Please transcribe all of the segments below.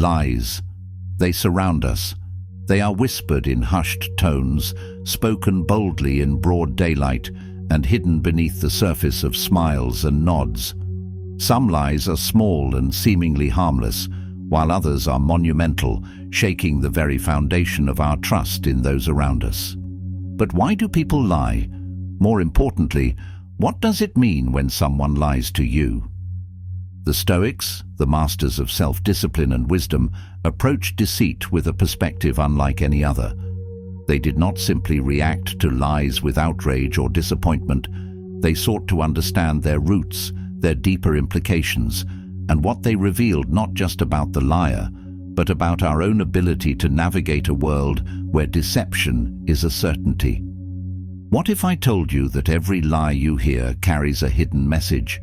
Lies. They surround us. They are whispered in hushed tones, spoken boldly in broad daylight, and hidden beneath the surface of smiles and nods. Some lies are small and seemingly harmless, while others are monumental, shaking the very foundation of our trust in those around us. But why do people lie? More importantly, what does it mean when someone lies to you? The Stoics, the masters of self-discipline and wisdom, approached deceit with a perspective unlike any other. They did not simply react to lies with outrage or disappointment. They sought to understand their roots, their deeper implications, and what they revealed not just about the liar, but about our own ability to navigate a world where deception is a certainty. What if I told you that every lie you hear carries a hidden message?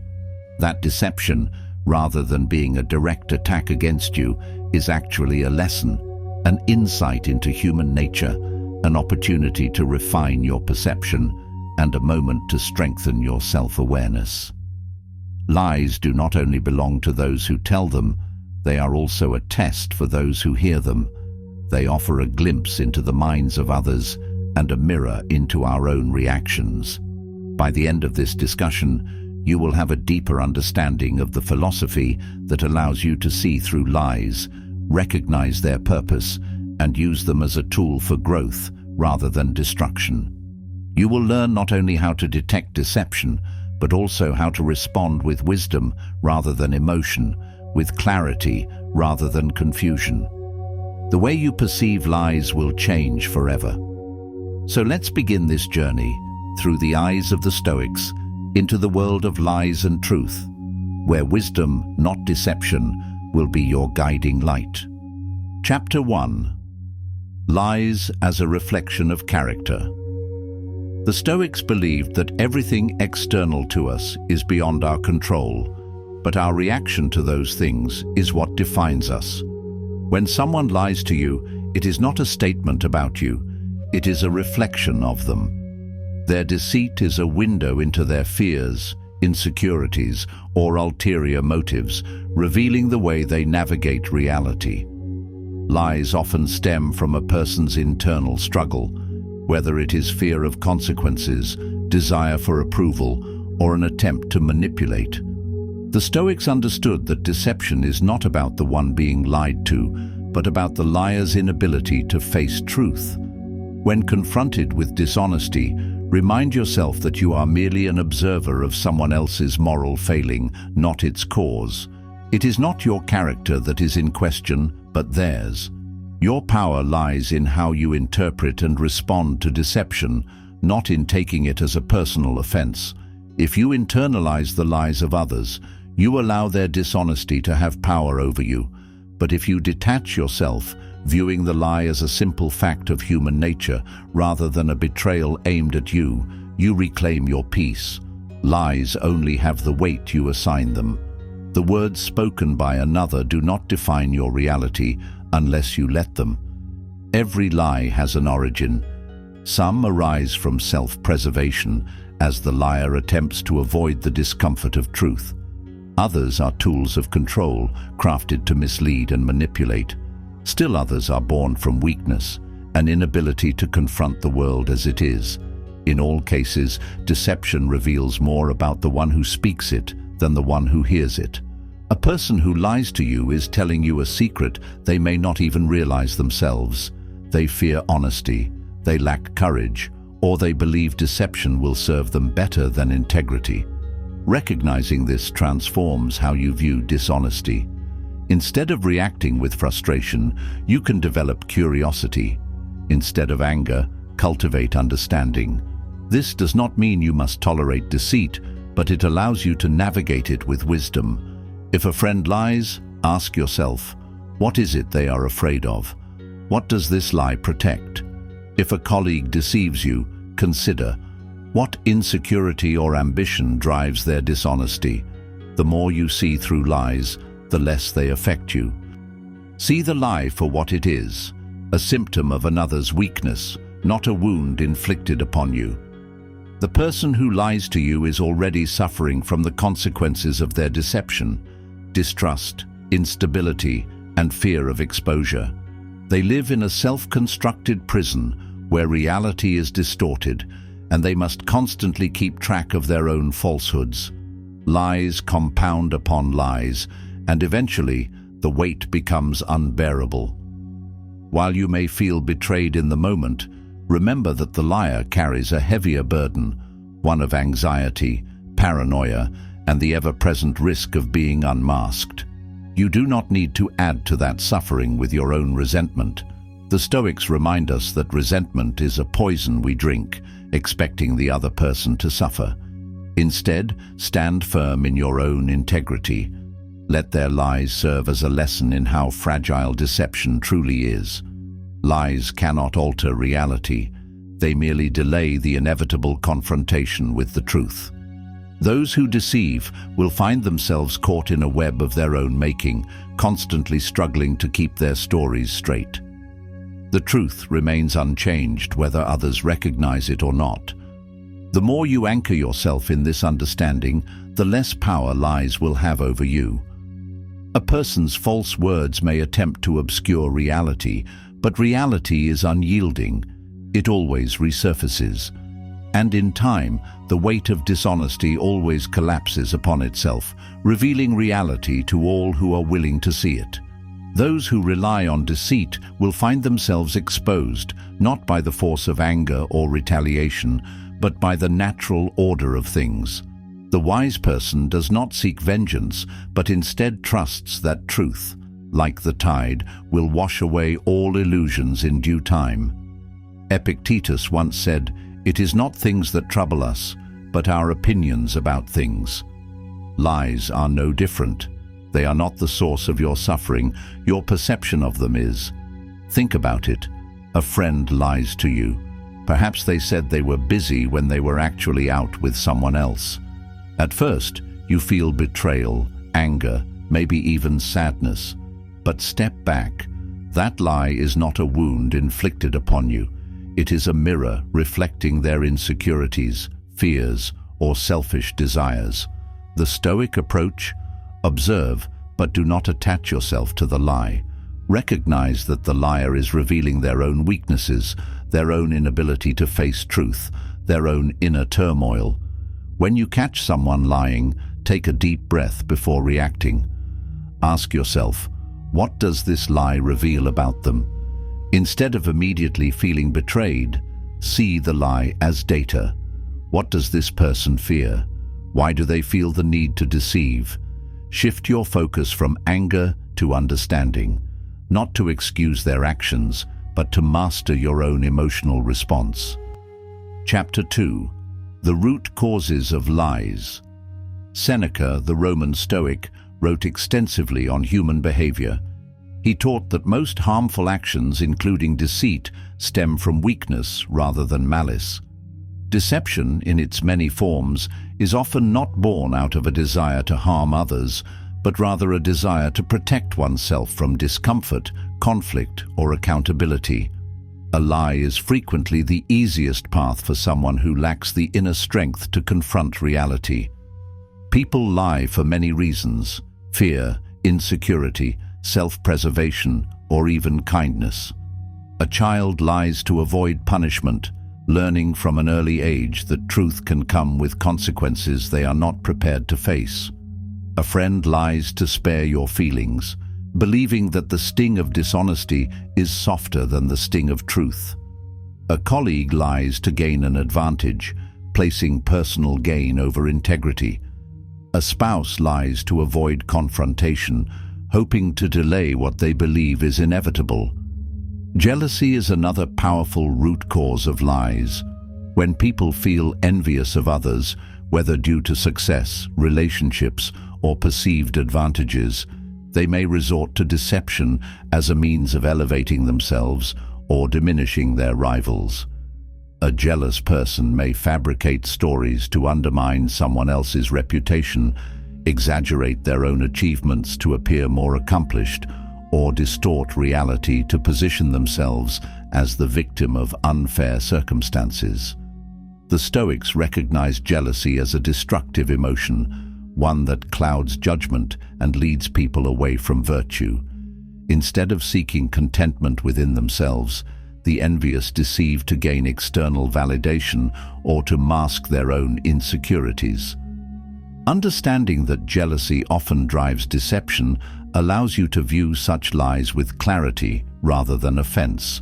That deception, rather than being a direct attack against you, is actually a lesson, an insight into human nature, an opportunity to refine your perception, and a moment to strengthen your self-awareness. Lies do not only belong to those who tell them, they are also a test for those who hear them. They offer a glimpse into the minds of others and a mirror into our own reactions. By the end of this discussion, you will have a deeper understanding of the philosophy that allows you to see through lies, recognize their purpose, and use them as a tool for growth rather than destruction. You will learn not only how to detect deception, but also how to respond with wisdom rather than emotion, with clarity rather than confusion. The way you perceive lies will change forever. So let's begin this journey, through the eyes of the Stoics, into the world of lies and truth, where wisdom, not deception, will be your guiding light. Chapter 1. Lies as a reflection of character. The Stoics believed that everything external to us is beyond our control, but our reaction to those things is what defines us. When someone lies to you, it is not a statement about you, it is a reflection of them. Their deceit is a window into their fears, insecurities, or ulterior motives, revealing the way they navigate reality. Lies often stem from a person's internal struggle, whether it is fear of consequences, desire for approval, or an attempt to manipulate. The Stoics understood that deception is not about the one being lied to, but about the liar's inability to face truth. When confronted with dishonesty, remind yourself that you are merely an observer of someone else's moral failing, not its cause. It is not your character that is in question, but theirs. Your power lies in how you interpret and respond to deception, not in taking it as a personal offense. If you internalize the lies of others, you allow their dishonesty to have power over you. But if you detach yourself, viewing the lie as a simple fact of human nature rather than a betrayal aimed at you, you reclaim your peace. Lies only have the weight you assign them. The words spoken by another do not define your reality unless you let them. Every lie has an origin. Some arise from self-preservation, as the liar attempts to avoid the discomfort of truth. Others are tools of control, crafted to mislead and manipulate. Still others are born from weakness, an inability to confront the world as it is. In all cases, deception reveals more about the one who speaks it than the one who hears it. A person who lies to you is telling you a secret they may not even realize themselves. They fear honesty, they lack courage, or they believe deception will serve them better than integrity. Recognizing this transforms how you view dishonesty. Instead of reacting with frustration, you can develop curiosity. Instead of anger, cultivate understanding. This does not mean you must tolerate deceit, but it allows you to navigate it with wisdom. If a friend lies, ask yourself, what is it they are afraid of? What does this lie protect? If a colleague deceives you, consider, what insecurity or ambition drives their dishonesty? The more you see through lies, the less they affect you. See the lie for what it is, a symptom of another's weakness, not a wound inflicted upon you. The person who lies to you is already suffering from the consequences of their deception. Distrust, instability, and fear of exposure. They live in a self-constructed prison where reality is distorted, and they must constantly keep track of their own falsehoods. Lies compound upon lies, and eventually the weight becomes unbearable. While you may feel betrayed in the moment, remember that the liar carries a heavier burden, one of anxiety, paranoia, and the ever-present risk of being unmasked. You do not need to add to that suffering with your own resentment. The Stoics remind us that resentment is a poison we drink, expecting the other person to suffer. Instead, stand firm in your own integrity. Let their lies serve as a lesson in how fragile deception truly is. Lies cannot alter reality. They merely delay the inevitable confrontation with the truth. Those who deceive will find themselves caught in a web of their own making, constantly struggling to keep their stories straight. The truth remains unchanged whether others recognize it or not. The more you anchor yourself in this understanding, the less power lies will have over you. A person's false words may attempt to obscure reality, but reality is unyielding. It always resurfaces. And in time, the weight of dishonesty always collapses upon itself, revealing reality to all who are willing to see it. Those who rely on deceit will find themselves exposed, not by the force of anger or retaliation, but by the natural order of things. The wise person does not seek vengeance, but instead trusts that truth, like the tide, will wash away all illusions in due time. Epictetus once said, "It is not things that trouble us, but our opinions about things." Lies are no different. They are not the source of your suffering, your perception of them is. Think about it. A friend lies to you. Perhaps they said they were busy when they were actually out with someone else. At first, you feel betrayal, anger, maybe even sadness. But step back. That lie is not a wound inflicted upon you. It is a mirror reflecting their insecurities, fears, or selfish desires. The Stoic approach: observe, but do not attach yourself to the lie. Recognize that the liar is revealing their own weaknesses, their own inability to face truth, their own inner turmoil. When you catch someone lying, take a deep breath before reacting. Ask yourself, what does this lie reveal about them? Instead of immediately feeling betrayed, see the lie as data. What does this person fear? Why do they feel the need to deceive? Shift your focus from anger to understanding, not to excuse their actions, but to master your own emotional response. Chapter 2. The Root Causes of Lies. Seneca, the Roman Stoic, wrote extensively on human behavior. He taught that most harmful actions, including deceit, stem from weakness rather than malice. Deception, in its many forms, is often not born out of a desire to harm others, but rather a desire to protect oneself from discomfort, conflict, or accountability. A lie is frequently the easiest path for someone who lacks the inner strength to confront reality. People lie for many reasons: fear, insecurity, self-preservation, or even kindness. A child lies to avoid punishment, learning from an early age that truth can come with consequences they are not prepared to face. A friend lies to spare your feelings, believing that the sting of dishonesty is softer than the sting of truth. A colleague lies to gain an advantage, placing personal gain over integrity. A spouse lies to avoid confrontation, hoping to delay what they believe is inevitable. Jealousy is another powerful root cause of lies. When people feel envious of others, whether due to success, relationships, or perceived advantages, they may resort to deception as a means of elevating themselves or diminishing their rivals. A jealous person may fabricate stories to undermine someone else's reputation, exaggerate their own achievements to appear more accomplished, or distort reality to position themselves as the victim of unfair circumstances. The Stoics recognize jealousy as a destructive emotion, one that clouds judgment and leads people away from virtue. Instead of seeking contentment within themselves, the envious deceive to gain external validation or to mask their own insecurities. Understanding that jealousy often drives deception allows you to view such lies with clarity rather than offense.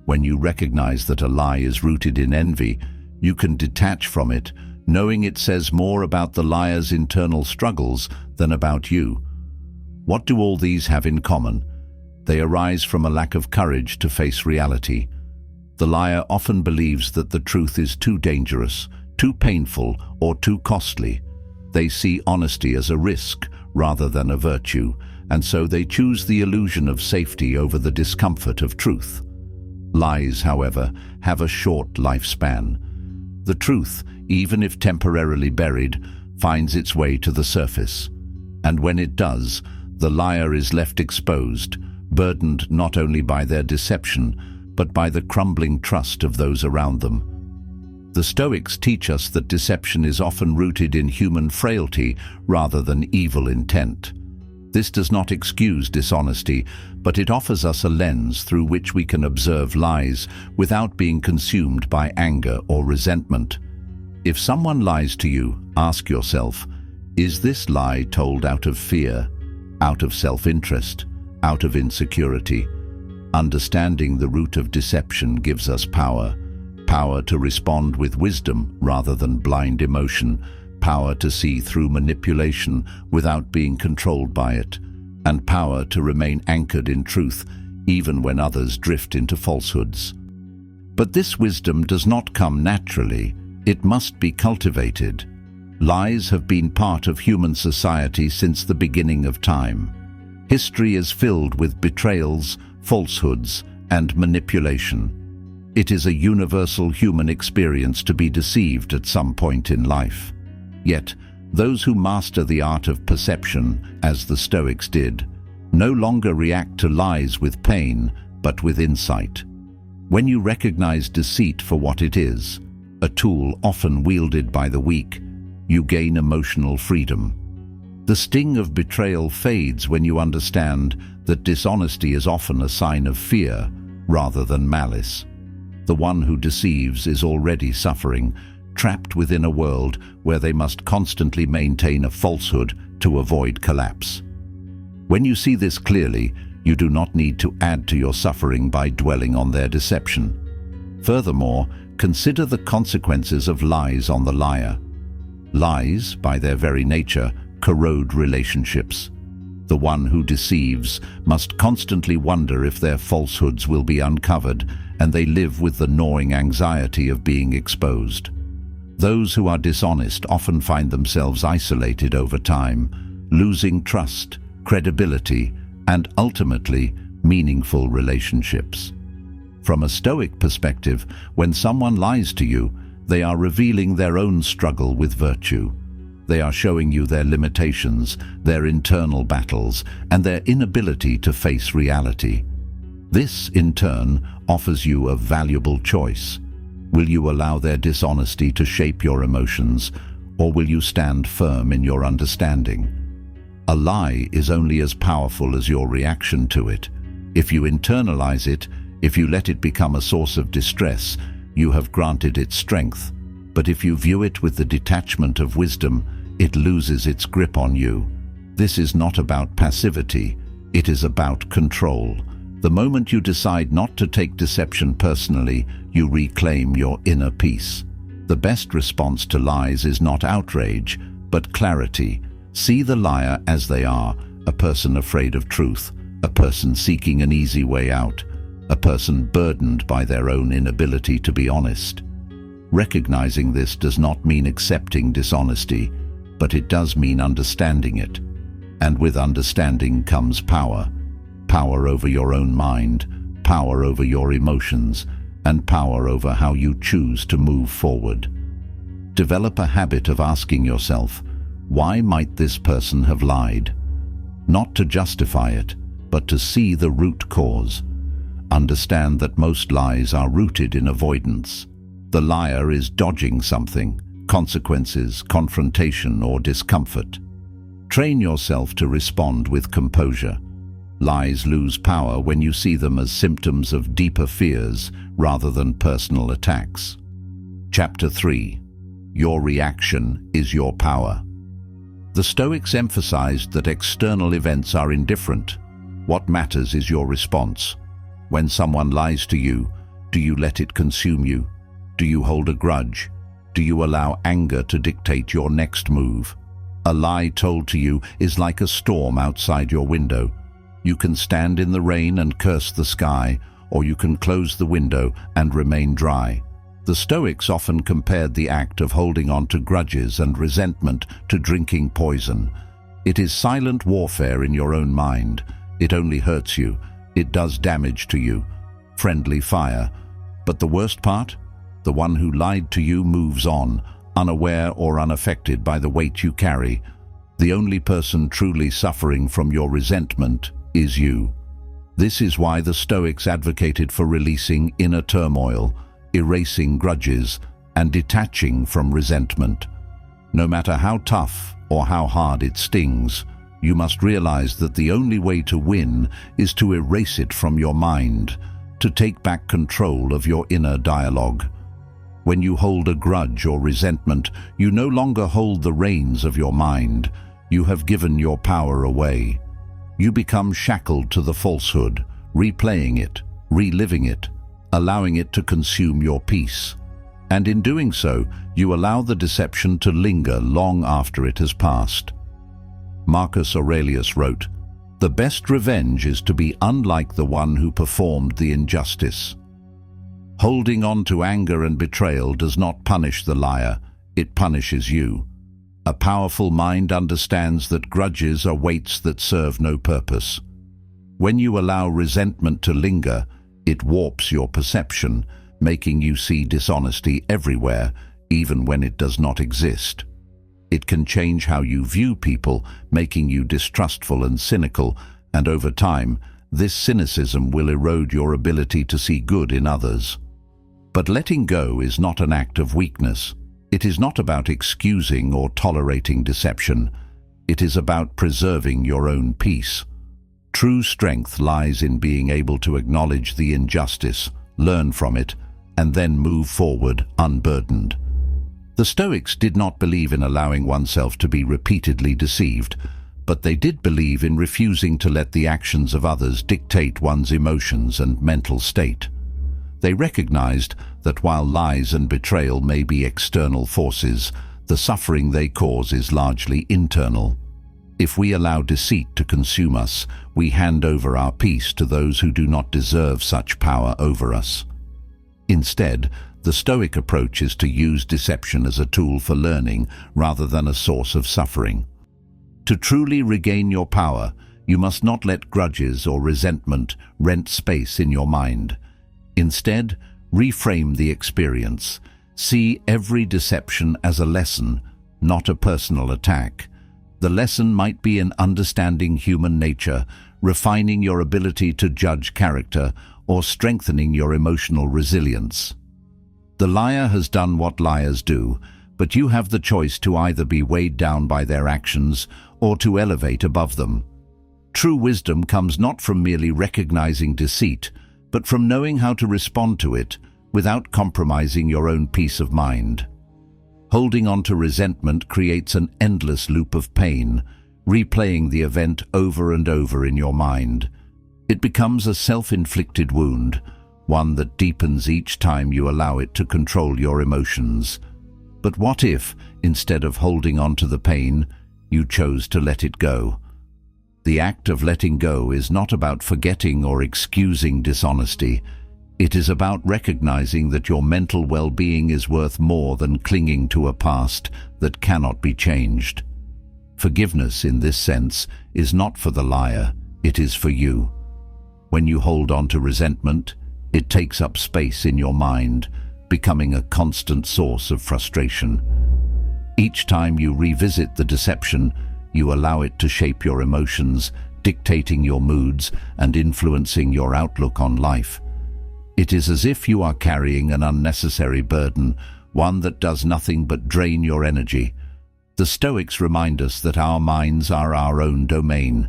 When you recognize that a lie is rooted in envy, you can detach from it, knowing it says more about the liar's internal struggles than about you. What do all these have in common? They arise from a lack of courage to face reality. The liar often believes that the truth is too dangerous, too painful, or too costly. They see honesty as a risk rather than a virtue, and so they choose the illusion of safety over the discomfort of truth. Lies, however, have a short lifespan. The truth, even if temporarily buried, finds its way to the surface. And when it does, the liar is left exposed, burdened not only by their deception, but by the crumbling trust of those around them. The Stoics teach us that deception is often rooted in human frailty rather than evil intent. This does not excuse dishonesty, but it offers us a lens through which we can observe lies without being consumed by anger or resentment. If someone lies to you, ask yourself, is this lie told out of fear, out of self-interest, out of insecurity? Understanding the root of deception gives us power to respond with wisdom rather than blind emotion, power to see through manipulation without being controlled by it, and power to remain anchored in truth even when others drift into falsehoods. But this wisdom does not come naturally. It must be cultivated. Lies have been part of human society since the beginning of time. History is filled with betrayals, falsehoods, and manipulation. It is a universal human experience to be deceived at some point in life. Yet, those who master the art of perception, as the Stoics did, no longer react to lies with pain, but with insight. When you recognize deceit for what it is, a tool often wielded by the weak, you gain emotional freedom. The sting of betrayal fades when you understand that dishonesty is often a sign of fear rather than malice. The one who deceives is already suffering, trapped within a world where they must constantly maintain a falsehood to avoid collapse. When you see this clearly, you do not need to add to your suffering by dwelling on their deception. Furthermore, consider the consequences of lies on the liar. Lies, by their very nature, corrode relationships. The one who deceives must constantly wonder if their falsehoods will be uncovered, and they live with the gnawing anxiety of being exposed. Those who are dishonest often find themselves isolated over time, losing trust, credibility, and ultimately, meaningful relationships. From a Stoic perspective, when someone lies to you, they are revealing their own struggle with virtue. They are showing you their limitations, their internal battles, and their inability to face reality. This, in turn, offers you a valuable choice. Will you allow their dishonesty to shape your emotions, or will you stand firm in your understanding? A lie is only as powerful as your reaction to it. If you internalize it, if you let it become a source of distress, you have granted it strength. But if you view it with the detachment of wisdom, it loses its grip on you. This is not about passivity, it is about control. The moment you decide not to take deception personally, you reclaim your inner peace. The best response to lies is not outrage, but clarity. See the liar as they are, a person afraid of truth, a person seeking an easy way out, a person burdened by their own inability to be honest. Recognizing this does not mean accepting dishonesty, but it does mean understanding it. And with understanding comes power. Power over your own mind, power over your emotions, and power over how you choose to move forward. Develop a habit of asking yourself, why might this person have lied? Not to justify it, but to see the root cause. Understand that most lies are rooted in avoidance. The liar is dodging something, consequences, confrontation, or discomfort. Train yourself to respond with composure. Lies lose power when you see them as symptoms of deeper fears rather than personal attacks. Chapter 3. Your reaction is your power. The Stoics emphasized that external events are indifferent. What matters is your response. When someone lies to you, do you let it consume you? Do you hold a grudge? Do you allow anger to dictate your next move? A lie told to you is like a storm outside your window. You can stand in the rain and curse the sky, or you can close the window and remain dry. The Stoics often compared the act of holding on to grudges and resentment to drinking poison. It is silent warfare in your own mind. It only hurts you. It does damage to you. Friendly fire. But the worst part? The one who lied to you moves on, unaware or unaffected by the weight you carry. The only person truly suffering from your resentment is you. This is why the Stoics advocated for releasing inner turmoil, erasing grudges, and detaching from resentment. No matter how tough or how hard it stings, you must realize that the only way to win is to erase it from your mind, to take back control of your inner dialogue. When you hold a grudge or resentment, you no longer hold the reins of your mind. You have given your power away. You become shackled to the falsehood, replaying it, reliving it, allowing it to consume your peace. And in doing so, you allow the deception to linger long after it has passed. Marcus Aurelius wrote, "The best revenge is to be unlike the one who performed the injustice." Holding on to anger and betrayal does not punish the liar, it punishes you. A powerful mind understands that grudges are weights that serve no purpose. When you allow resentment to linger, it warps your perception, making you see dishonesty everywhere, even when it does not exist. It can change how you view people, making you distrustful and cynical, and over time, this cynicism will erode your ability to see good in others. But letting go is not an act of weakness. It is not about excusing or tolerating deception. It is about preserving your own peace. True strength lies in being able to acknowledge the injustice, learn from it, and then move forward unburdened. The Stoics did not believe in allowing oneself to be repeatedly deceived, but they did believe in refusing to let the actions of others dictate one's emotions and mental state. They recognized that while lies and betrayal may be external forces, the suffering they cause is largely internal. If we allow deceit to consume us, we hand over our peace to those who do not deserve such power over us. Instead, the Stoic approach is to use deception as a tool for learning rather than a source of suffering. To truly regain your power, you must not let grudges or resentment rent space in your mind. Instead, reframe the experience. See every deception as a lesson, not a personal attack. The lesson might be in understanding human nature, refining your ability to judge character, or strengthening your emotional resilience. The liar has done what liars do, but you have the choice to either be weighed down by their actions or to elevate above them. True wisdom comes not from merely recognizing deceit, but from knowing how to respond to it without compromising your own peace of mind. Holding on to resentment creates an endless loop of pain, replaying the event over and over in your mind. It becomes a self-inflicted wound, one that deepens each time you allow it to control your emotions. But what if, instead of holding on to the pain, you chose to let it go? The act of letting go is not about forgetting or excusing dishonesty. It is about recognizing that your mental well-being is worth more than clinging to a past that cannot be changed. Forgiveness, in this sense, is not for the liar, it is for you. When you hold on to resentment, it takes up space in your mind, becoming a constant source of frustration. Each time you revisit the deception, you allow it to shape your emotions, dictating your moods and influencing your outlook on life. It is as if you are carrying an unnecessary burden, one that does nothing but drain your energy. The Stoics remind us that our minds are our own domain.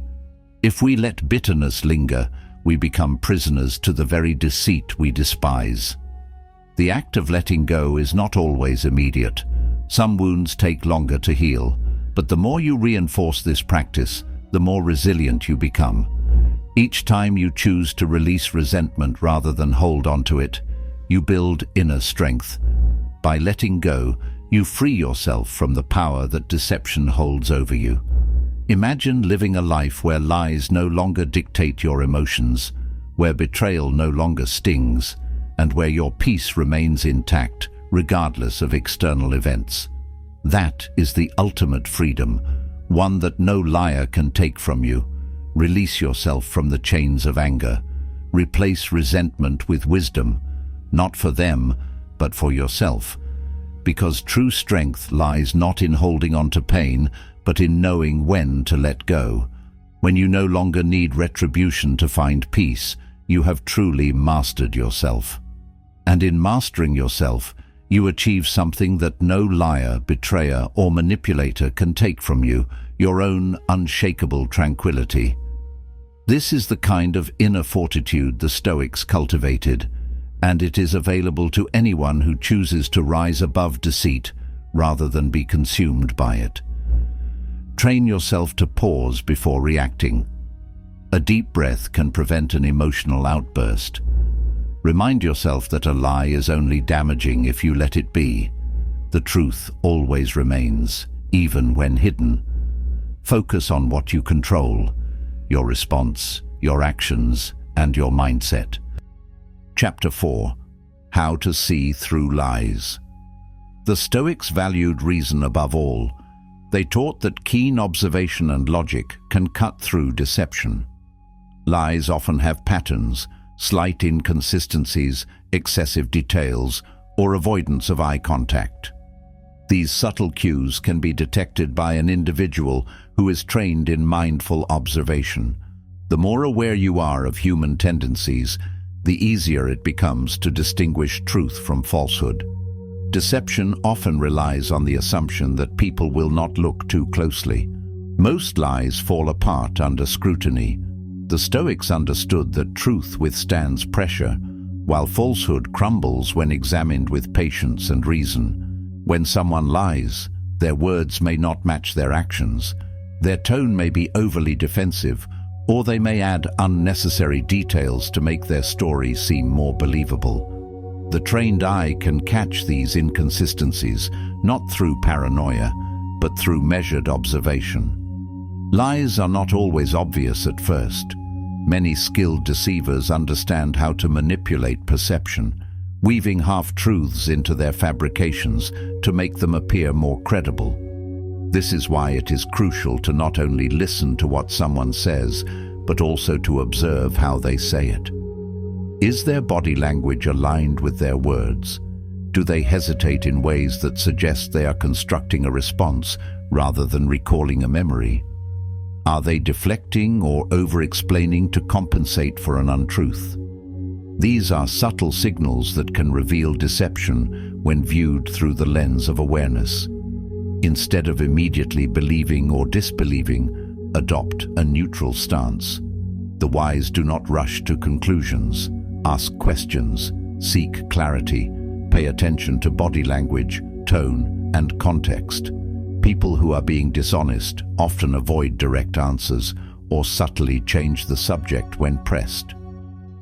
If we let bitterness linger, we become prisoners to the very deceit we despise. The act of letting go is not always immediate. Some wounds take longer to heal, but the more you reinforce this practice, the more resilient you become. Each time you choose to release resentment rather than hold on to it, you build inner strength. By letting go, you free yourself from the power that deception holds over you. Imagine living a life where lies no longer dictate your emotions, where betrayal no longer stings, and where your peace remains intact, regardless of external events. That is the ultimate freedom, one that no liar can take from you. Release yourself from the chains of anger. Replace resentment with wisdom, not for them, but for yourself. Because true strength lies not in holding on to pain, but in knowing when to let go. When you no longer need retribution to find peace, you have truly mastered yourself. And in mastering yourself, you achieve something that no liar, betrayer, or manipulator can take from you, your own unshakable tranquility. This is the kind of inner fortitude the Stoics cultivated, and it is available to anyone who chooses to rise above deceit rather than be consumed by it. Train yourself to pause before reacting. A deep breath can prevent an emotional outburst. Remind yourself that a lie is only damaging if you let it be. The truth always remains, even when hidden. Focus on what you control: your response, your actions, and your mindset. Chapter 4. How to See Through Lies. The Stoics valued reason above all. They taught that keen observation and logic can cut through deception. Lies often have patterns, slight inconsistencies, excessive details, or avoidance of eye contact. These subtle cues can be detected by an individual who is trained in mindful observation. The more aware you are of human tendencies, the easier it becomes to distinguish truth from falsehood. Deception often relies on the assumption that people will not look too closely. Most lies fall apart under scrutiny. The Stoics understood that truth withstands pressure, while falsehood crumbles when examined with patience and reason. When someone lies, their words may not match their actions. Their tone may be overly defensive, or they may add unnecessary details to make their story seem more believable. The trained eye can catch these inconsistencies, not through paranoia, but through measured observation. Lies are not always obvious at first. Many skilled deceivers understand how to manipulate perception, weaving half-truths into their fabrications to make them appear more credible. This is why it is crucial to not only listen to what someone says, but also to observe how they say it. Is their body language aligned with their words? Do they hesitate in ways that suggest they are constructing a response rather than recalling a memory? Are they deflecting or over-explaining to compensate for an untruth? These are subtle signals that can reveal deception when viewed through the lens of awareness. Instead of immediately believing or disbelieving, adopt a neutral stance. The wise do not rush to conclusions. Ask questions, seek clarity, pay attention to body language, tone, and context. People who are being dishonest often avoid direct answers or subtly change the subject when pressed.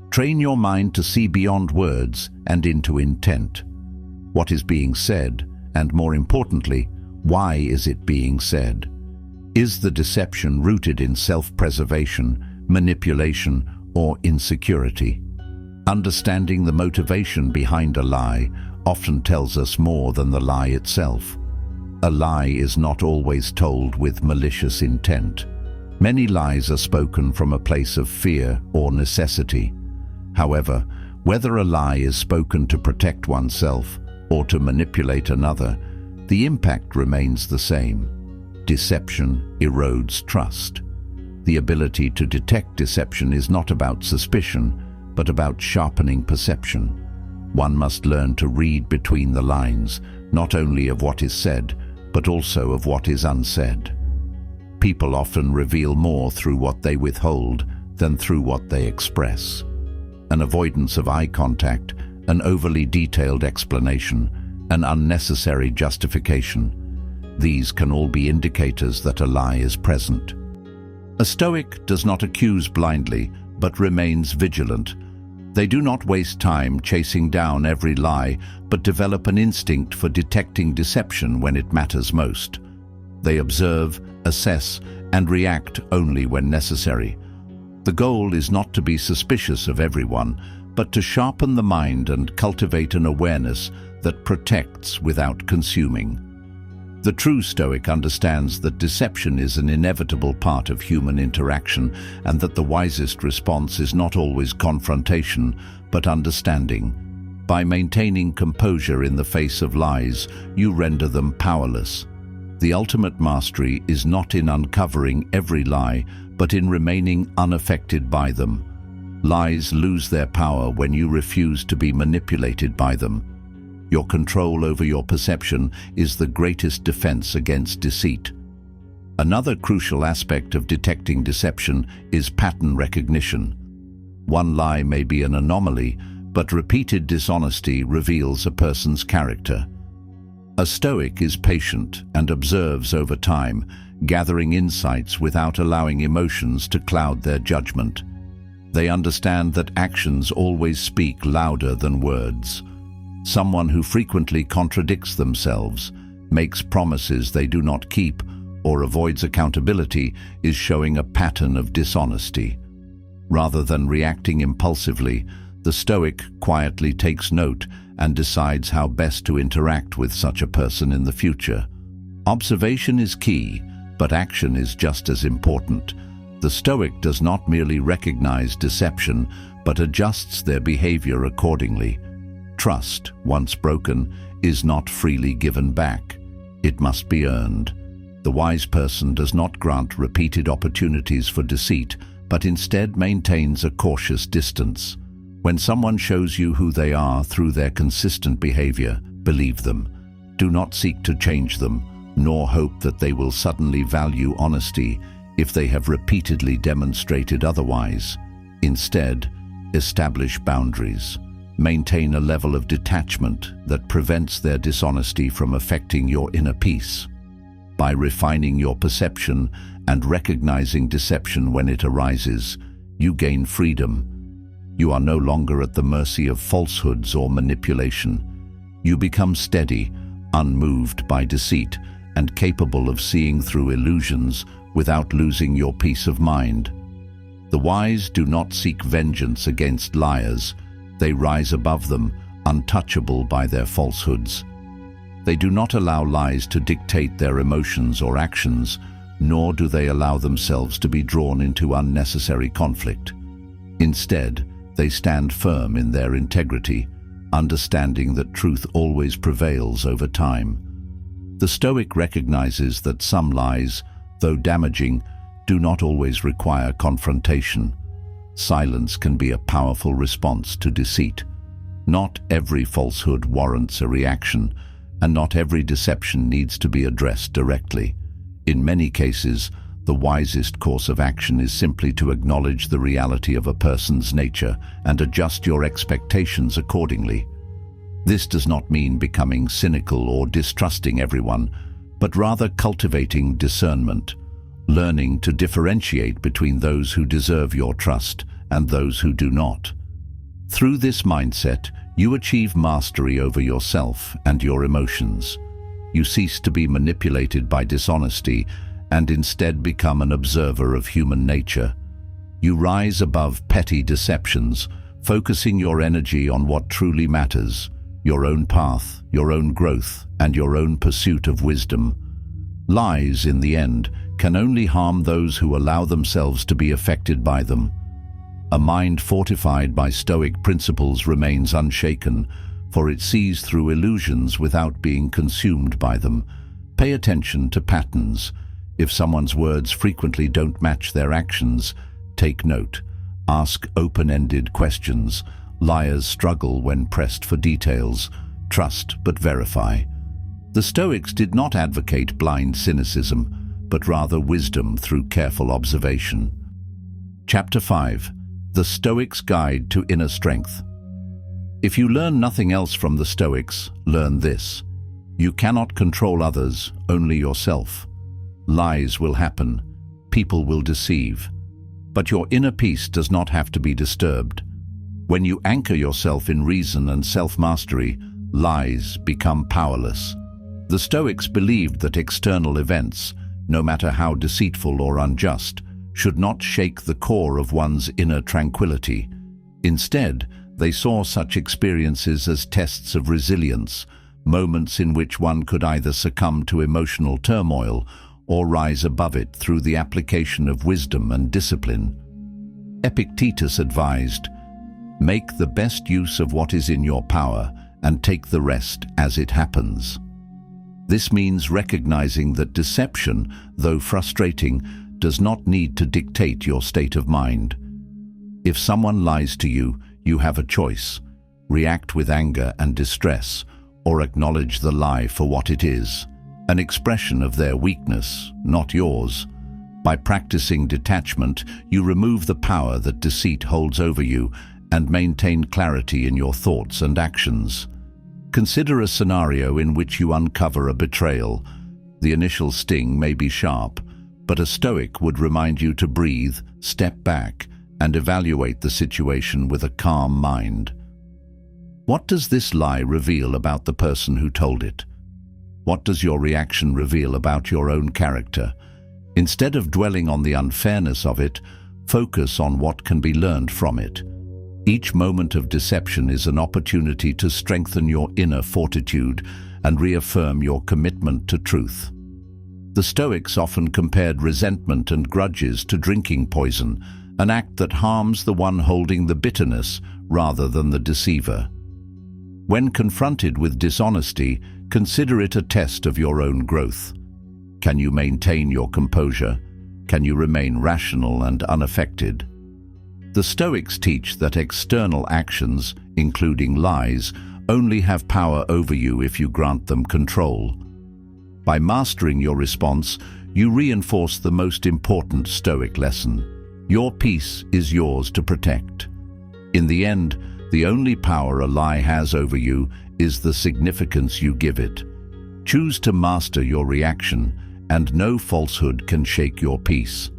Train your mind to see beyond words and into intent. What is being said, and more importantly, why is it being said? Is the deception rooted in self-preservation, manipulation, or insecurity? Understanding the motivation behind a lie often tells us more than the lie itself. A lie is not always told with malicious intent. Many lies are spoken from a place of fear or necessity. However, whether a lie is spoken to protect oneself or to manipulate another, the impact remains the same. Deception erodes trust. The ability to detect deception is not about suspicion, but about sharpening perception. One must learn to read between the lines, not only of what is said, but also of what is unsaid. People often reveal more through what they withhold than through what they express. An avoidance of eye contact, an overly detailed explanation, an unnecessary justification. These can all be indicators that a lie is present. A Stoic does not accuse blindly, but remains vigilant. They do not waste time chasing down every lie, but develop an instinct for detecting deception when it matters most. They observe, assess, and react only when necessary. The goal is not to be suspicious of everyone, but to sharpen the mind and cultivate an awareness that protects without consuming. The true Stoic understands that deception is an inevitable part of human interaction and that the wisest response is not always confrontation, but understanding. By maintaining composure in the face of lies, you render them powerless. The ultimate mastery is not in uncovering every lie, but in remaining unaffected by them. Lies lose their power when you refuse to be manipulated by them. Your control over your perception is the greatest defense against deceit. Another crucial aspect of detecting deception is pattern recognition. One lie may be an anomaly, but repeated dishonesty reveals a person's character. A Stoic is patient and observes over time, gathering insights without allowing emotions to cloud their judgment. They understand that actions always speak louder than words. Someone who frequently contradicts themselves, makes promises they do not keep, or avoids accountability is showing a pattern of dishonesty. Rather than reacting impulsively, the Stoic quietly takes note and decides how best to interact with such a person in the future. Observation is key, but action is just as important. The Stoic does not merely recognize deception, but adjusts their behavior accordingly. Trust, once broken, is not freely given back. It must be earned. The wise person does not grant repeated opportunities for deceit, but instead maintains a cautious distance. When someone shows you who they are through their consistent behavior, believe them. Do not seek to change them, nor hope that they will suddenly value honesty if they have repeatedly demonstrated otherwise. Instead, establish boundaries. Maintain a level of detachment that prevents their dishonesty from affecting your inner peace. By refining your perception and recognizing deception when it arises, you gain freedom. You are no longer at the mercy of falsehoods or manipulation. You become steady, unmoved by deceit, and capable of seeing through illusions without losing your peace of mind. The wise do not seek vengeance against liars. They rise above them, untouchable by their falsehoods. They do not allow lies to dictate their emotions or actions, nor do they allow themselves to be drawn into unnecessary conflict. Instead, they stand firm in their integrity, understanding that truth always prevails over time. The Stoic recognizes that some lies, though damaging, do not always require confrontation. Silence can be a powerful response to deceit. Not every falsehood warrants a reaction, and not every deception needs to be addressed directly. In many cases, the wisest course of action is simply to acknowledge the reality of a person's nature and adjust your expectations accordingly. This does not mean becoming cynical or distrusting everyone, but rather cultivating discernment, learning to differentiate between those who deserve your trust and those who do not. Through this mindset, you achieve mastery over yourself and your emotions. You cease to be manipulated by dishonesty and instead become an observer of human nature. You rise above petty deceptions, focusing your energy on what truly matters: your own path, your own growth, and your own pursuit of wisdom. Lies, in the end, can only harm those who allow themselves to be affected by them. A mind fortified by Stoic principles remains unshaken, for it sees through illusions without being consumed by them. Pay attention to patterns. If someone's words frequently don't match their actions, take note. Ask open-ended questions. Liars struggle when pressed for details. Trust but verify. The Stoics did not advocate blind cynicism, but rather wisdom through careful observation. Chapter 5. The Stoics' Guide to Inner Strength. If you learn nothing else from the Stoics, learn this. You cannot control others, only yourself. Lies will happen. People will deceive. But your inner peace does not have to be disturbed. When you anchor yourself in reason and self-mastery, lies become powerless. The Stoics believed that external events, no matter how deceitful or unjust, should not shake the core of one's inner tranquility. Instead, they saw such experiences as tests of resilience, moments in which one could either succumb to emotional turmoil or rise above it through the application of wisdom and discipline. Epictetus advised, "Make the best use of what is in your power and take the rest as it happens." This means recognizing that deception, though frustrating, does not need to dictate your state of mind. If someone lies to you, you have a choice: react with anger and distress, or acknowledge the lie for what it is, an expression of their weakness, not yours. By practicing detachment, you remove the power that deceit holds over you and maintain clarity in your thoughts and actions. Consider a scenario in which you uncover a betrayal. The initial sting may be sharp, but a Stoic would remind you to breathe, step back, and evaluate the situation with a calm mind. What does this lie reveal about the person who told it? What does your reaction reveal about your own character? Instead of dwelling on the unfairness of it, focus on what can be learned from it. Each moment of deception is an opportunity to strengthen your inner fortitude and reaffirm your commitment to truth. The Stoics often compared resentment and grudges to drinking poison, an act that harms the one holding the bitterness rather than the deceiver. When confronted with dishonesty, consider it a test of your own growth. Can you maintain your composure? Can you remain rational and unaffected? The Stoics teach that external actions, including lies, only have power over you if you grant them control. By mastering your response, you reinforce the most important Stoic lesson. Your peace is yours to protect. In the end, the only power a lie has over you is the significance you give it. Choose to master your reaction, and no falsehood can shake your peace.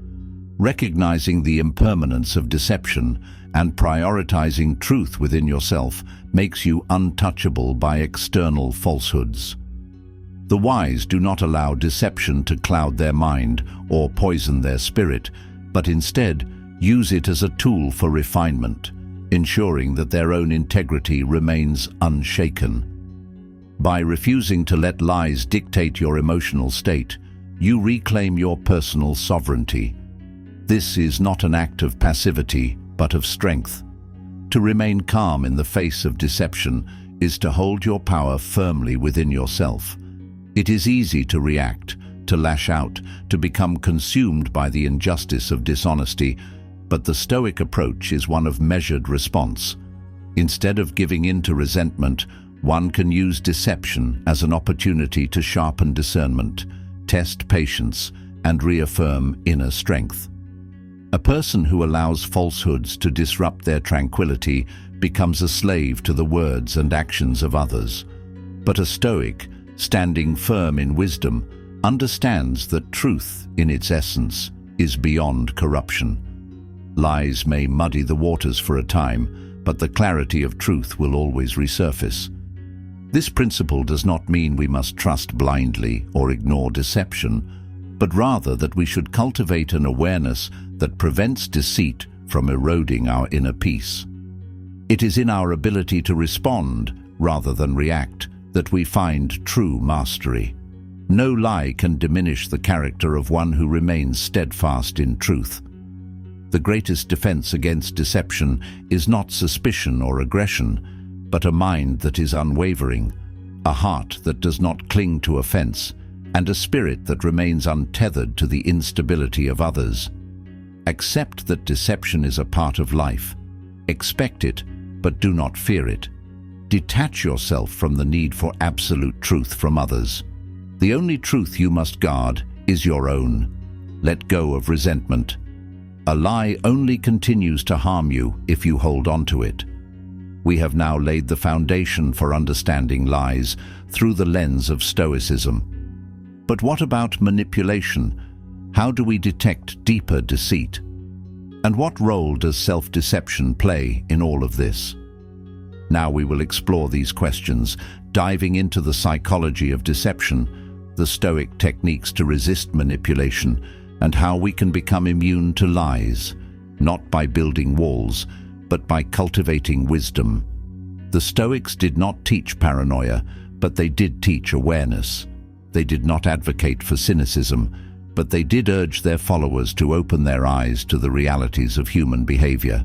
Recognizing the impermanence of deception and prioritizing truth within yourself makes you untouchable by external falsehoods. The wise do not allow deception to cloud their mind or poison their spirit, but instead use it as a tool for refinement, ensuring that their own integrity remains unshaken. By refusing to let lies dictate your emotional state, you reclaim your personal sovereignty. This is not an act of passivity, but of strength. To remain calm in the face of deception is to hold your power firmly within yourself. It is easy to react, to lash out, to become consumed by the injustice of dishonesty, but the Stoic approach is one of measured response. Instead of giving in to resentment, one can use deception as an opportunity to sharpen discernment, test patience, and reaffirm inner strength. A person who allows falsehoods to disrupt their tranquility becomes a slave to the words and actions of others. But a Stoic, standing firm in wisdom, understands that truth, in its essence, is beyond corruption. Lies may muddy the waters for a time, but the clarity of truth will always resurface. This principle does not mean we must trust blindly or ignore deception, but rather that we should cultivate an awareness that prevents deceit from eroding our inner peace. It is in our ability to respond, rather than react, that we find true mastery. No lie can diminish the character of one who remains steadfast in truth. The greatest defense against deception is not suspicion or aggression, but a mind that is unwavering, a heart that does not cling to offense, and a spirit that remains untethered to the instability of others. Accept that deception is a part of life. Expect it, but do not fear it. Detach yourself from the need for absolute truth from others. The only truth you must guard is your own. Let go of resentment. A lie only continues to harm you if you hold on to it. We have now laid the foundation for understanding lies through the lens of Stoicism. But what about manipulation? How do we detect deeper deceit? And what role does self-deception play in all of this? Now we will explore these questions, diving into the psychology of deception, the Stoic techniques to resist manipulation, and how we can become immune to lies, not by building walls, but by cultivating wisdom. The Stoics did not teach paranoia, but they did teach awareness. They did not advocate for cynicism, but they did urge their followers to open their eyes to the realities of human behavior.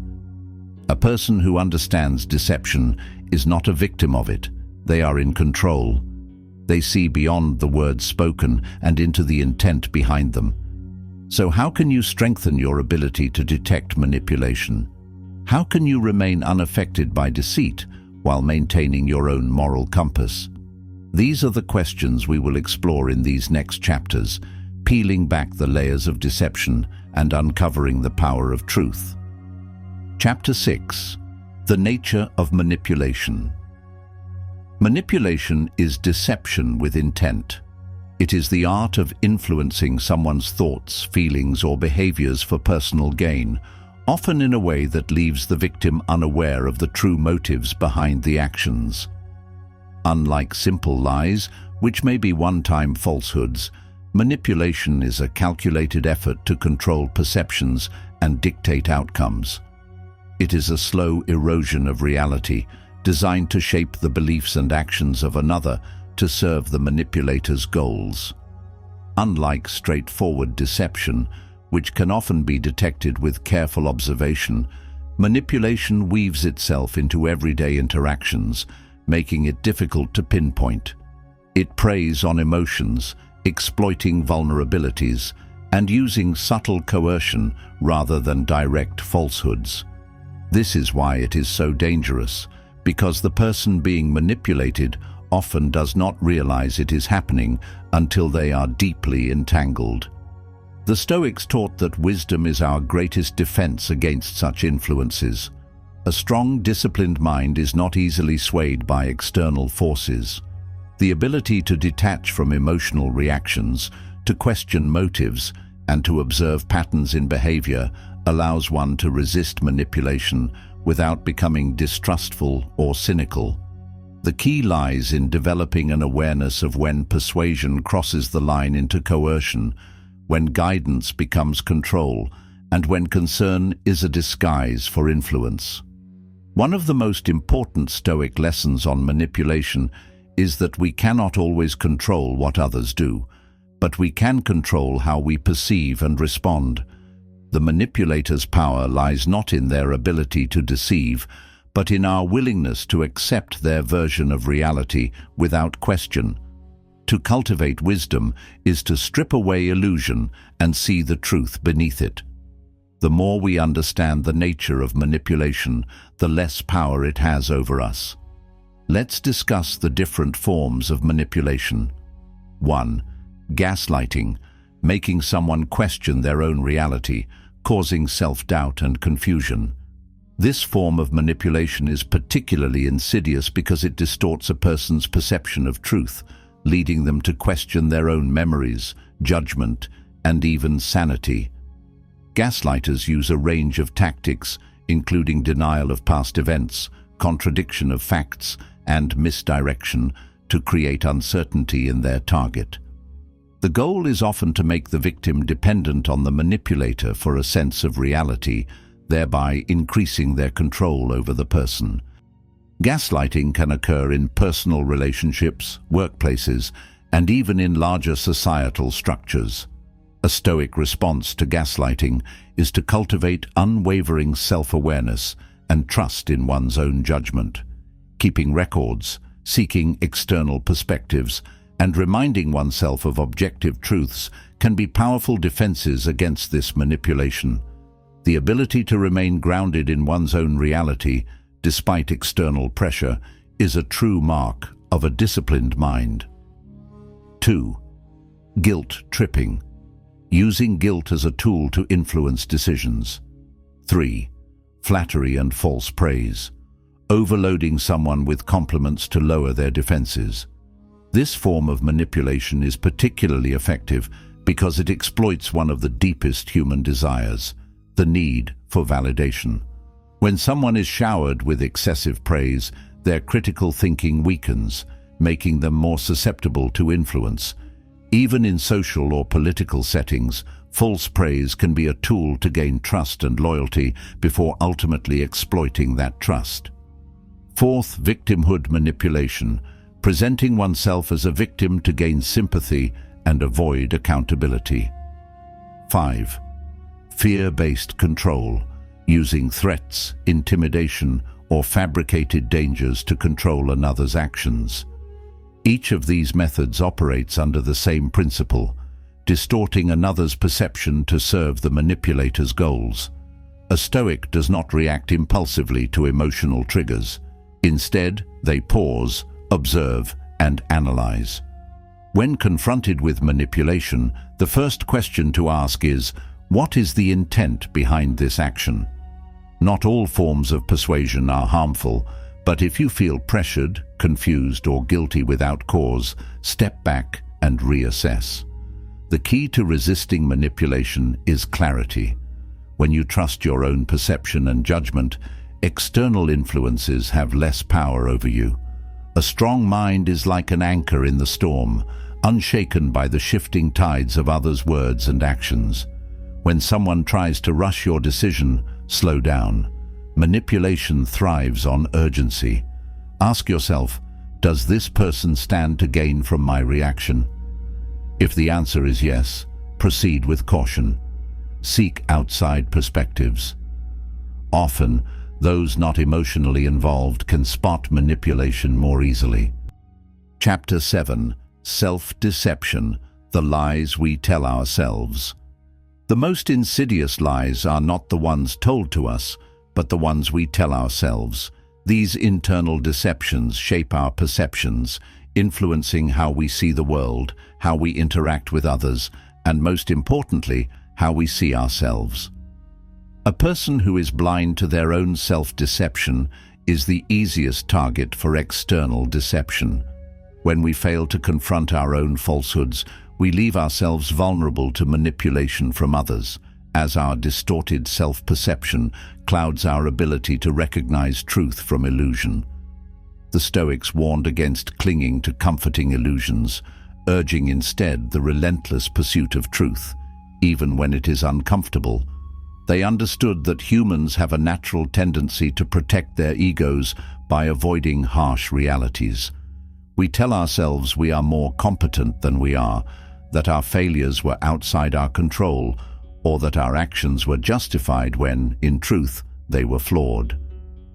A person who understands deception is not a victim of it. They are in control. They see beyond the words spoken and into the intent behind them. So how can you strengthen your ability to detect manipulation? How can you remain unaffected by deceit while maintaining your own moral compass? These are the questions we will explore in these next chapters, peeling back the layers of deception and uncovering the power of truth. Chapter 6. The nature of manipulation. Manipulation is deception with intent. It is the art of influencing someone's thoughts, feelings, or behaviors for personal gain, often in a way that leaves the victim unaware of the true motives behind the actions. Unlike simple lies, which may be one-time falsehoods, manipulation is a calculated effort to control perceptions and dictate outcomes. It is a slow erosion of reality, designed to shape the beliefs and actions of another to serve the manipulator's goals. Unlike straightforward deception, which can often be detected with careful observation, manipulation weaves itself into everyday interactions, making it difficult to pinpoint. It preys on emotions, exploiting vulnerabilities, and using subtle coercion rather than direct falsehoods. This is why it is so dangerous, because the person being manipulated often does not realize it is happening until they are deeply entangled. The Stoics taught that wisdom is our greatest defense against such influences. A strong, disciplined mind is not easily swayed by external forces. The ability to detach from emotional reactions, to question motives, and to observe patterns in behavior allows one to resist manipulation without becoming distrustful or cynical. The key lies in developing an awareness of when persuasion crosses the line into coercion, when guidance becomes control, and when concern is a disguise for influence. One of the most important Stoic lessons on manipulation is that we cannot always control what others do, but we can control how we perceive and respond. The manipulator's power lies not in their ability to deceive, but in our willingness to accept their version of reality without question. To cultivate wisdom is to strip away illusion and see the truth beneath it. The more we understand the nature of manipulation, the less power it has over us. Let's discuss the different forms of manipulation. 1. Gaslighting, making someone question their own reality, causing self-doubt and confusion. This form of manipulation is particularly insidious because it distorts a person's perception of truth, leading them to question their own memories, judgment, and even sanity. Gaslighters use a range of tactics, including denial of past events, contradiction of facts, and misdirection, to create uncertainty in their target. The goal is often to make the victim dependent on the manipulator for a sense of reality, thereby increasing their control over the person. Gaslighting can occur in personal relationships, workplaces, and even in larger societal structures. A Stoic response to gaslighting is to cultivate unwavering self-awareness and trust in one's own judgment. Keeping records, seeking external perspectives, and reminding oneself of objective truths can be powerful defenses against this manipulation. The ability to remain grounded in one's own reality, despite external pressure, is a true mark of a disciplined mind. 2. Guilt tripping, using guilt as a tool to influence decisions. 3. Flattery and false praise, overloading someone with compliments to lower their defenses. This form of manipulation is particularly effective because it exploits one of the deepest human desires, the need for validation. When someone is showered with excessive praise, their critical thinking weakens, making them more susceptible to influence. Even in social or political settings, false praise can be a tool to gain trust and loyalty before ultimately exploiting that trust. 4th, victimhood manipulation, presenting oneself as a victim to gain sympathy and avoid accountability. 5. Fear-based control, using threats, intimidation, or fabricated dangers to control another's actions. Each of these methods operates under the same principle, distorting another's perception to serve the manipulator's goals. A Stoic does not react impulsively to emotional triggers. Instead, they pause, observe, and analyze. When confronted with manipulation, the first question to ask is, what is the intent behind this action? Not all forms of persuasion are harmful, but if you feel pressured, confused, or guilty without cause, step back and reassess. The key to resisting manipulation is clarity. When you trust your own perception and judgment, external influences have less power over you. A strong mind is like an anchor in the storm, unshaken by the shifting tides of others' words and actions. When someone tries to rush your decision, slow down. Manipulation thrives on urgency. Ask yourself, does this person stand to gain from my reaction? If the answer is yes, proceed with caution. Seek outside perspectives. Often, those not emotionally involved can spot manipulation more easily. Chapter 7. Self-deception, the lies we tell ourselves. The most insidious lies are not the ones told to us, but the ones we tell ourselves. These internal deceptions shape our perceptions, influencing how we see the world, how we interact with others, and most importantly, how we see ourselves. A person who is blind to their own self-deception is the easiest target for external deception. When we fail to confront our own falsehoods, we leave ourselves vulnerable to manipulation from others, as our distorted self-perception clouds our ability to recognize truth from illusion. The Stoics warned against clinging to comforting illusions, urging instead the relentless pursuit of truth, even when it is uncomfortable. They understood that humans have a natural tendency to protect their egos by avoiding harsh realities. We tell ourselves we are more competent than we are, that our failures were outside our control, or that our actions were justified when, in truth, they were flawed.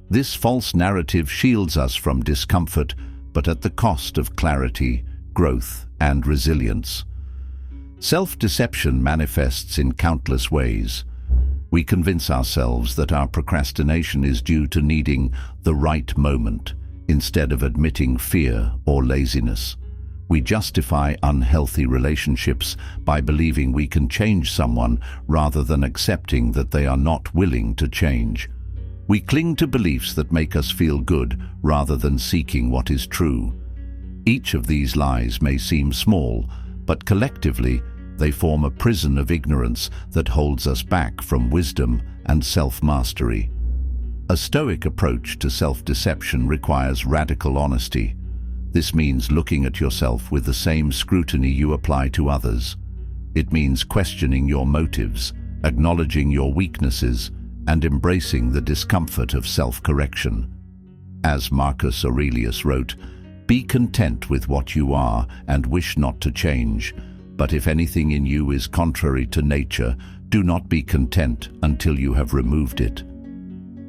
This false narrative shields us from discomfort, but at the cost of clarity, growth, and resilience. Self-deception manifests in countless ways. We convince ourselves that our procrastination is due to needing the right moment, instead of admitting fear or laziness. We justify unhealthy relationships by believing we can change someone rather than accepting that they are not willing to change. We cling to beliefs that make us feel good rather than seeking what is true. Each of these lies may seem small, but collectively they form a prison of ignorance that holds us back from wisdom and self-mastery. A Stoic approach to self-deception requires radical honesty. This means looking at yourself with the same scrutiny you apply to others. It means questioning your motives, acknowledging your weaknesses, and embracing the discomfort of self-correction. As Marcus Aurelius wrote, "Be content with what you are and wish not to change, but if anything in you is contrary to nature, do not be content until you have removed it."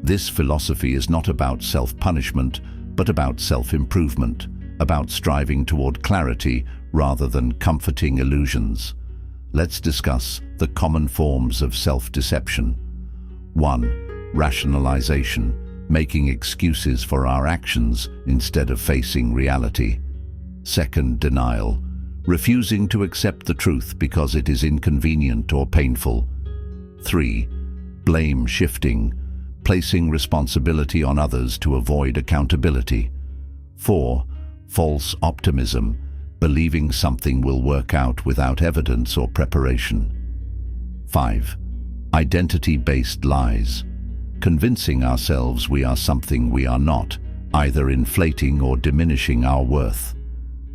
This philosophy is not about self-punishment, but about self-improvement, about striving toward clarity rather than comforting illusions. Let's discuss the common forms of self-deception. 1. Rationalization, making excuses for our actions instead of facing reality. 2. Denial, refusing to accept the truth because it is inconvenient or painful. 3. Blame shifting, placing responsibility on others to avoid accountability. 4. False optimism, believing something will work out without evidence or preparation. 5. Identity-based lies, convincing ourselves we are something we are not, either inflating or diminishing our worth.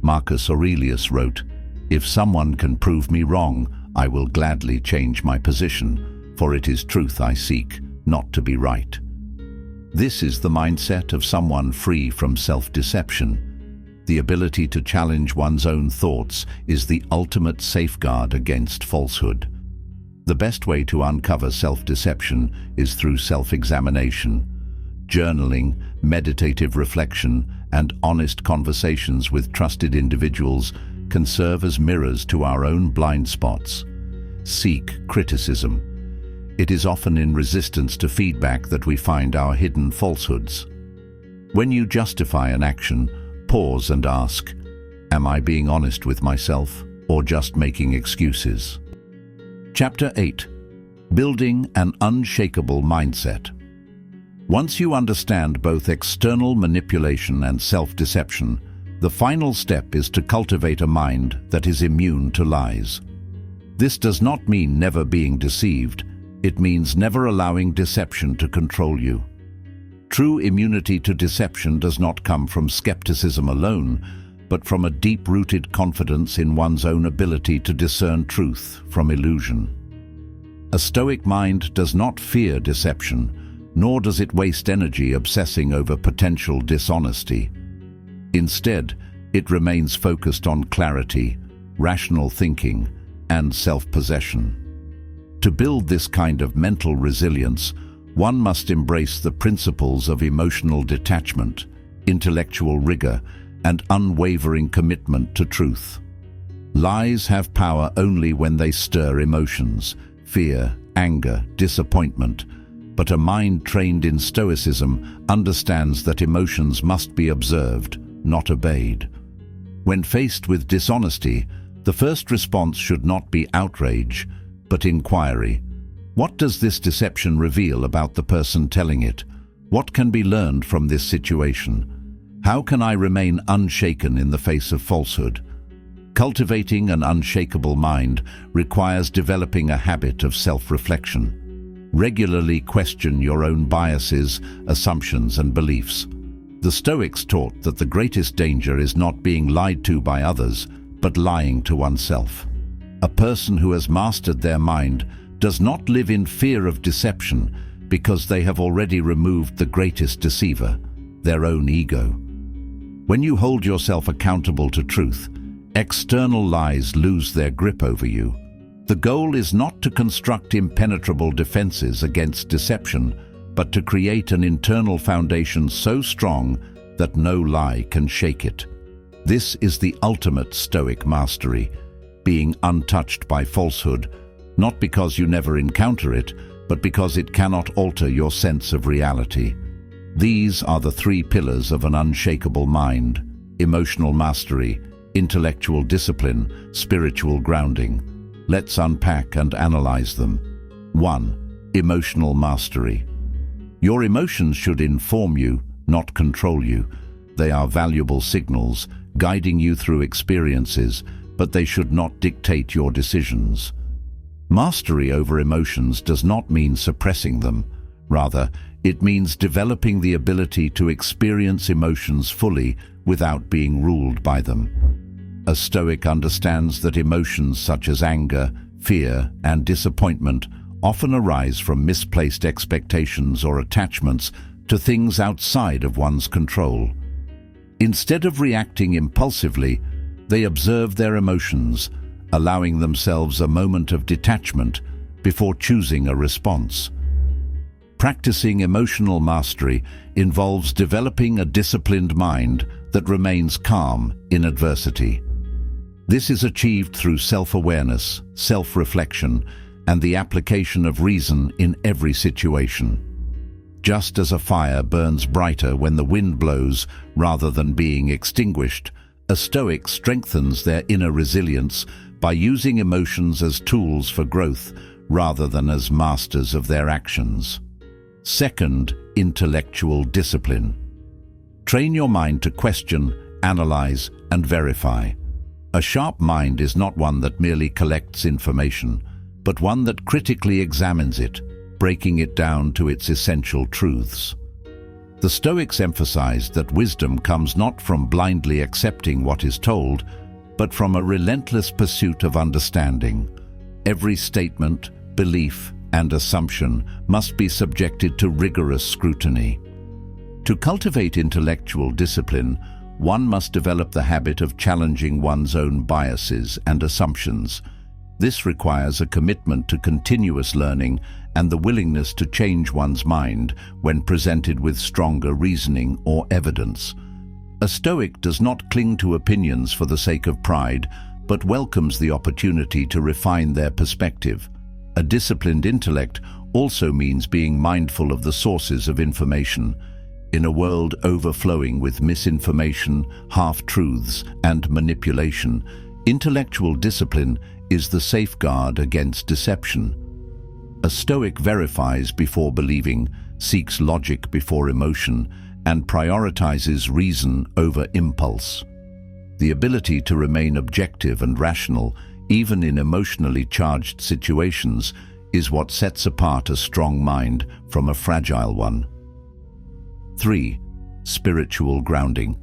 Marcus Aurelius wrote, "If someone can prove me wrong, I will gladly change my position, for it is truth I seek, not to be right." This is the mindset of someone free from self-deception. The ability to challenge one's own thoughts is the ultimate safeguard against falsehood. The best way to uncover self-deception is through self-examination. Journaling, meditative reflection, and honest conversations with trusted individuals can serve as mirrors to our own blind spots. Seek criticism. It is often in resistance to feedback that we find our hidden falsehoods. When you justify an action, pause and ask, am I being honest with myself or just making excuses? Chapter 8. Building an unshakable mindset. Once you understand both external manipulation and self-deception, the final step is to cultivate a mind that is immune to lies. This does not mean never being deceived. It means never allowing deception to control you. True immunity to deception does not come from skepticism alone, but from a deep-rooted confidence in one's own ability to discern truth from illusion. A Stoic mind does not fear deception, nor does it waste energy obsessing over potential dishonesty. Instead, it remains focused on clarity, rational thinking, and self-possession. To build this kind of mental resilience, one must embrace the principles of emotional detachment, intellectual rigor, and unwavering commitment to truth. Lies have power only when they stir emotions, fear, anger, disappointment, but a mind trained in Stoicism understands that emotions must be observed, not obeyed. When faced with dishonesty, the first response should not be outrage, but inquiry. What does this deception reveal about the person telling it? What can be learned from this situation? How can I remain unshaken in the face of falsehood? Cultivating an unshakable mind requires developing a habit of self-reflection. Regularly question your own biases, assumptions, and beliefs. The Stoics taught that the greatest danger is not being lied to by others, but lying to oneself. A person who has mastered their mind does not live in fear of deception because they have already removed the greatest deceiver, their own ego. When you hold yourself accountable to truth, external lies lose their grip over you. The goal is not to construct impenetrable defenses against deception, but to create an internal foundation so strong that no lie can shake it. This is the ultimate Stoic mastery, being untouched by falsehood, not because you never encounter it, but because it cannot alter your sense of reality. These are the three pillars of an unshakable mind: emotional mastery, intellectual discipline, spiritual grounding. Let's unpack and analyze them. 1. Emotional mastery. Your emotions should inform you, not control you. They are valuable signals, guiding you through experiences, but they should not dictate your decisions. Mastery over emotions does not mean suppressing them. Rather, it means developing the ability to experience emotions fully without being ruled by them. A Stoic understands that emotions such as anger, fear, and disappointment often arise from misplaced expectations or attachments to things outside of one's control. Instead of reacting impulsively, they observe their emotions, allowing themselves a moment of detachment before choosing a response. Practicing emotional mastery involves developing a disciplined mind that remains calm in adversity. This is achieved through self-awareness, self-reflection, and the application of reason in every situation. Just as a fire burns brighter when the wind blows rather than being extinguished, A Stoic strengthens their inner resilience by using emotions as tools for growth rather than as masters of their actions. Second, intellectual discipline. Train your mind to question, analyze, and verify. A sharp mind is not one that merely collects information, but one that critically examines it, breaking it down to its essential truths. The Stoics emphasized that wisdom comes not from blindly accepting what is told, but from a relentless pursuit of understanding. Every statement, belief, and assumption must be subjected to rigorous scrutiny. To cultivate intellectual discipline, one must develop the habit of challenging one's own biases and assumptions. This requires a commitment to continuous learning and the willingness to change one's mind when presented with stronger reasoning or evidence. A Stoic does not cling to opinions for the sake of pride, but welcomes the opportunity to refine their perspective. A disciplined intellect also means being mindful of the sources of information. In a world overflowing with misinformation, half-truths, and manipulation, intellectual discipline is the safeguard against deception. A Stoic verifies before believing, seeks logic before emotion, and prioritizes reason over impulse. The ability to remain objective and rational, even in emotionally charged situations, is what sets apart a strong mind from a fragile one. 3. Spiritual grounding.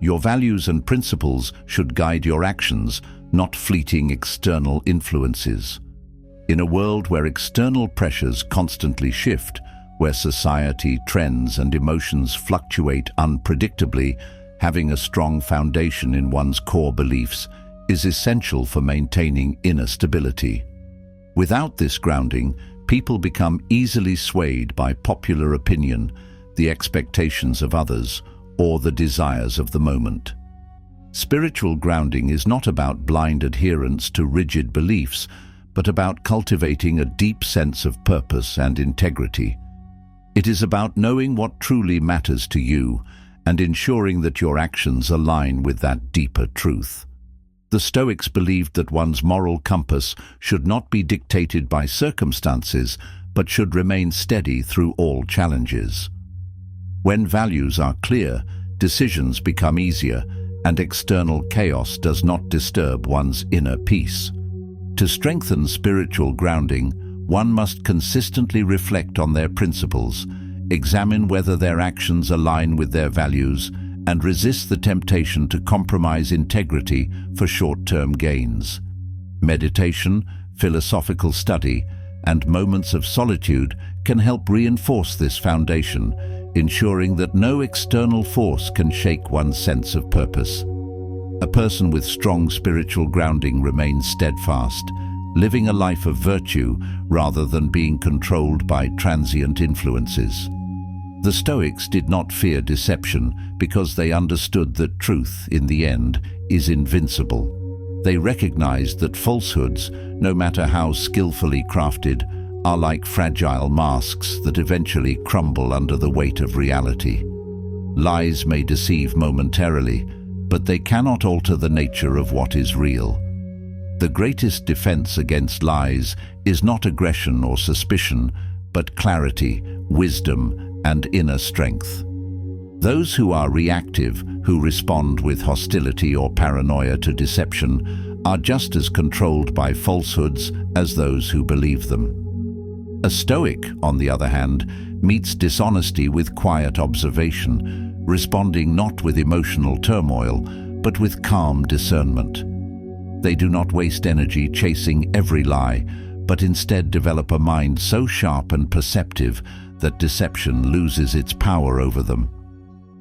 Your values and principles should guide your actions, not fleeting external influences. In a world where external pressures constantly shift, where society, trends, and emotions fluctuate unpredictably, having a strong foundation in one's core beliefs is essential for maintaining inner stability. Without this grounding, people become easily swayed by popular opinion, the expectations of others, or the desires of the moment. Spiritual grounding is not about blind adherence to rigid beliefs, but about cultivating a deep sense of purpose and integrity. It is about knowing what truly matters to you and ensuring that your actions align with that deeper truth. The Stoics believed that one's moral compass should not be dictated by circumstances, but should remain steady through all challenges. When values are clear, decisions become easier, and external chaos does not disturb one's inner peace. To strengthen spiritual grounding, one must consistently reflect on their principles, examine whether their actions align with their values, and resist the temptation to compromise integrity for short-term gains. Meditation, philosophical study, and moments of solitude can help reinforce this foundation, ensuring that no external force can shake one's sense of purpose. A person with strong spiritual grounding remains steadfast, living a life of virtue rather than being controlled by transient influences. The Stoics did not fear deception because they understood that truth, in the end, is invincible. They recognized that falsehoods, no matter how skillfully crafted, are like fragile masks that eventually crumble under the weight of reality. Lies may deceive momentarily, but they cannot alter the nature of what is real. The greatest defense against lies is not aggression or suspicion, but clarity, wisdom, and inner strength. Those who are reactive, who respond with hostility or paranoia to deception, are just as controlled by falsehoods as those who believe them. A Stoic, on the other hand, meets dishonesty with quiet observation, responding not with emotional turmoil, but with calm discernment. They do not waste energy chasing every lie, but instead develop a mind so sharp and perceptive that deception loses its power over them.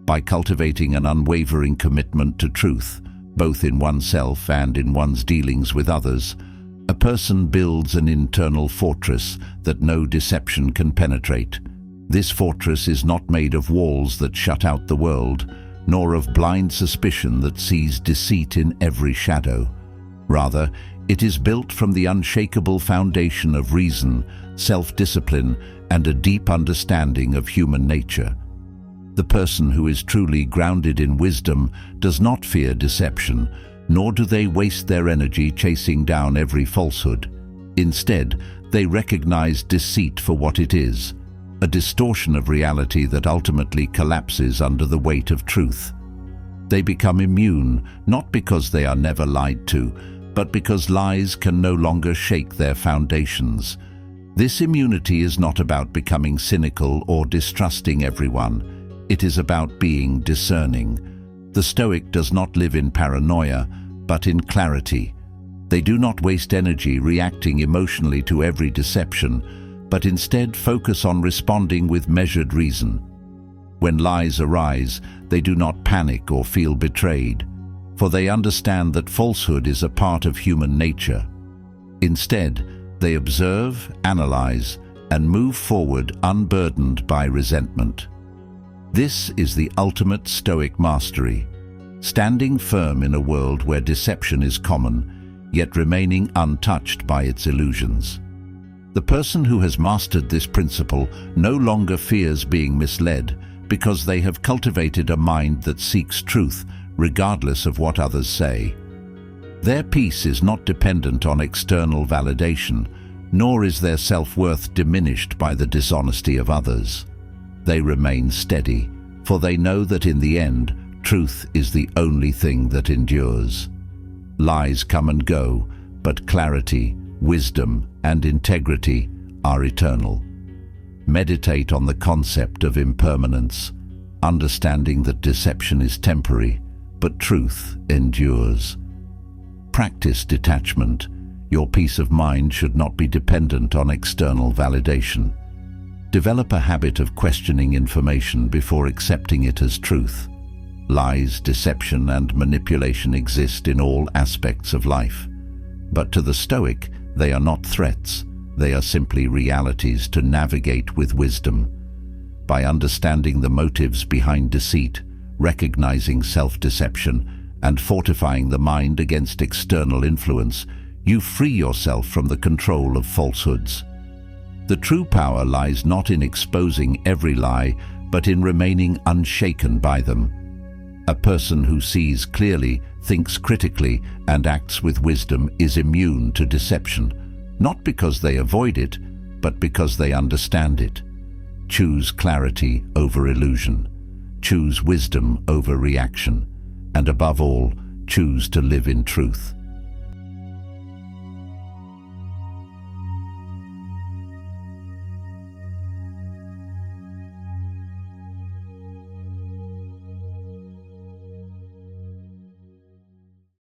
By cultivating an unwavering commitment to truth, both in oneself and in one's dealings with others, a person builds an internal fortress that no deception can penetrate. This fortress is not made of walls that shut out the world, nor of blind suspicion that sees deceit in every shadow. Rather, it is built from the unshakable foundation of reason, self-discipline, and a deep understanding of human nature. The person who is truly grounded in wisdom does not fear deception, nor do they waste their energy chasing down every falsehood. Instead, they recognize deceit for what it is, a distortion of reality that ultimately collapses under the weight of truth. They become immune, not because they are never lied to, but because lies can no longer shake their foundations. This immunity is not about becoming cynical or distrusting everyone. It is about being discerning. The Stoic does not live in paranoia, but in clarity. They do not waste energy reacting emotionally to every deception, but instead focus on responding with measured reason. When lies arise, they do not panic or feel betrayed, for they understand that falsehood is a part of human nature. Instead, they observe, analyze, and move forward unburdened by resentment. This is the ultimate Stoic mastery, standing firm in a world where deception is common, yet remaining untouched by its illusions. The person who has mastered this principle no longer fears being misled, because they have cultivated a mind that seeks truth, regardless of what others say. Their peace is not dependent on external validation, nor is their self-worth diminished by the dishonesty of others. They remain steady, for they know that in the end, truth is the only thing that endures. Lies come and go, but clarity, wisdom, and integrity are eternal. Meditate on the concept of impermanence, understanding that deception is temporary, but truth endures. Practice detachment. Your peace of mind should not be dependent on external validation. Develop a habit of questioning information before accepting it as truth. Lies, deception, and manipulation exist in all aspects of life. But to the Stoic, they are not threats. They are simply realities to navigate with wisdom. By understanding the motives behind deceit, recognizing self-deception, and fortifying the mind against external influence, you free yourself from the control of falsehoods. The true power lies not in exposing every lie, but in remaining unshaken by them. A person who sees clearly, thinks critically, and acts with wisdom is immune to deception, not because they avoid it, but because they understand it. Choose clarity over illusion. Choose wisdom over reaction. And above all, choose to live in truth.